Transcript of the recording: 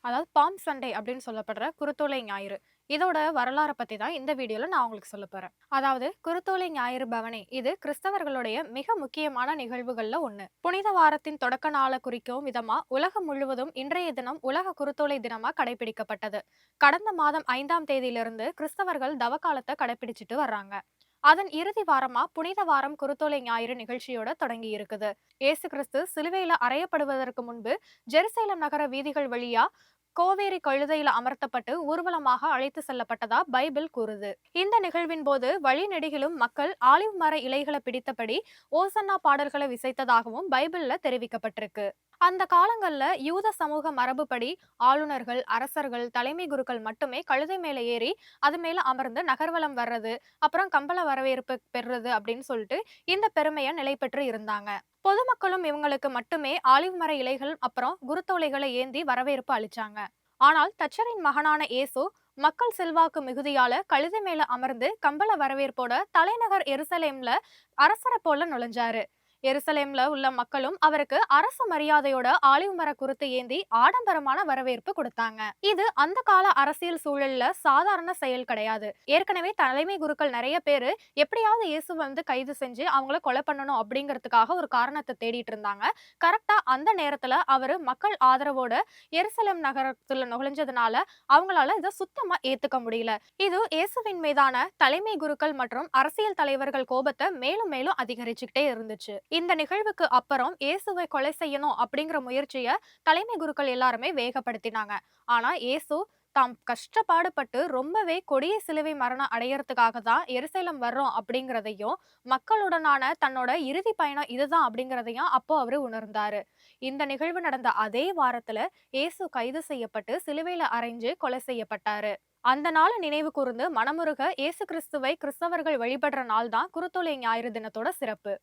அதாவது bomb Sunday அப்படின்னு சொல்லப்படுற குருத்தோலை ஞாயிறு. இதோட வரலாற பத்தி தான் இந்த வீடியோல நான் உங்களுக்கு சொல்லப் போறேன். அதாவது குருத்தோலை ஞாயிறு பவனி இது கிறிஸ்தவர்களுடைய மிக முக்கியமான நிகழ்வுகள்ல ஒண்ணு. புனித வாரத்தின் தொடக்க நாளை குறிக்கும் விதமா உலகம் முழுவதும் இன்றைய தினம் உலக குருத்தோலை தினமா கடைபிடிக்கப்பட்டது. கடந்த மாதம் 5ஆம் தேதியிலிருந்து கிறிஸ்தவர்கள் தவக்காலத்தை கடைபிடிச்சிட்டு வர்றாங்க. அதன் இறுதி வாரமா புனித வாரம் குருத்தோலை ஞாயிறு நிகழ்ச்சியோட தொடங்கி இருக்குது. இயேசு கிறிஸ்து சிலுவையில அறையப்படுவதற்கு முன்பு ஜெருசலேம் நகர வீதிகள் வழியா கோவேரி கழுதையில அமர்த்தப்பட்டு ஊர்வலமாக அழைத்து செல்லப்பட்டதா பைபிள் கூறுது. இந்த நிகழ்வின் போது வழிநெடுகிலும் மக்கள் ஆலிவ் மர இலைகளை பிடித்தபடி ஓசன்னா பாடல்களை இசைத்ததாகவும் பைபிள்ல தெரிவிக்கப்பட்டிருக்கு. அந்த காலங்கள்ல யூத சமூக மரபுப்படி ஆளுநர்கள், அரசர்கள், தலைமை குருக்கள் மட்டுமே கழுதை மேல ஏறி அது மேல அமர்ந்து நகர்வலம் வர்றது, அப்புறம் கம்பள வரவேற்பு பெறுறது அப்படின்னு சொல்லிட்டு இந்த பெருமையை நிலை பெற்று இருந்தாங்க. பொதுமக்களும் இவங்களுக்கு மட்டுமே ஆலிவ் மர இலைகள் அப்புறம் குருத்தோலைகளை ஏந்தி வரவேற்பு அளிச்சாங்க. ஆனால் தச்சரின் மகனான இயேசு மக்கள் செல்வாக்கு மிகுதியால கழுதை மேல அமர்ந்து கம்பள வரவேற்போட தலைநகர் எருசலேம்ல அரசரை போல நுழைஞ்சாரு. எருசலேம்ல உள்ள மக்களும் அவருக்கு அரசு மரியாதையோட ஆலிவ் மர குருத்து ஏந்தி ஆடம்பரமான வரவேற்பு கொடுத்தாங்க. இது அந்த கால அரசியல் சூழல்ல சாதாரண செயல் கிடையாது. ஏற்கனவே தலைமை குருக்கள் நிறைய பேரு எப்படியாவது இயேசு கைது செஞ்சு அவங்கள கொலை பண்ணணும் அப்படிங்கிறதுக்காக ஒரு காரணத்தை தேடிட்டு இருந்தாங்க. கரெக்டா அந்த நேரத்துல அவரு மக்கள் ஆதரவோட எருசலேம் நகரத்துல நுழைஞ்சதுனால அவங்களால இதை சுத்தமா ஏத்துக்க முடியல. இது இயேசுவின் மீதான தலைமை குருக்கள் மற்றும் அரசியல் தலைவர்கள் கோபத்தை மேலும் மேலும் அதிகரிச்சுக்கிட்டே இருந்துச்சு. இந்த நிகழ்வுக்கு அப்புறம் இயேசுவை கொலை செய்யணும் அப்படிங்கிற முயற்சியை தலைமை குருக்கள் எல்லாருமே வேகப்படுத்தினாங்க. ஆனா இயேசு தாம் கஷ்டப்பாடுபட்டு ரொம்பவே கொடிய சிலுவை மரணம் அடையறதுக்காக தான் எருசலேம் வர்றோம் அப்படிங்கிறதையும் மக்களுடனான தன்னோட இறுதி பயணம் இதுதான் அப்படிங்கிறதையும் அப்போ அவரு உணர்ந்தாரு. இந்த நிகழ்வு நடந்த அதே வாரத்துல இயேசு கைது செய்யப்பட்டு சிலுவையில அறைஞ்சு கொலை செய்யப்பட்டாரு. அந்த நாளை நினைவு கூர்ந்து மனமுருக இயேசு கிறிஸ்துவை கிறிஸ்தவர்கள் வழிபடுற நாள் தான் குருத்தோலை ஞாயிறு தினத்தோட சிறப்பு.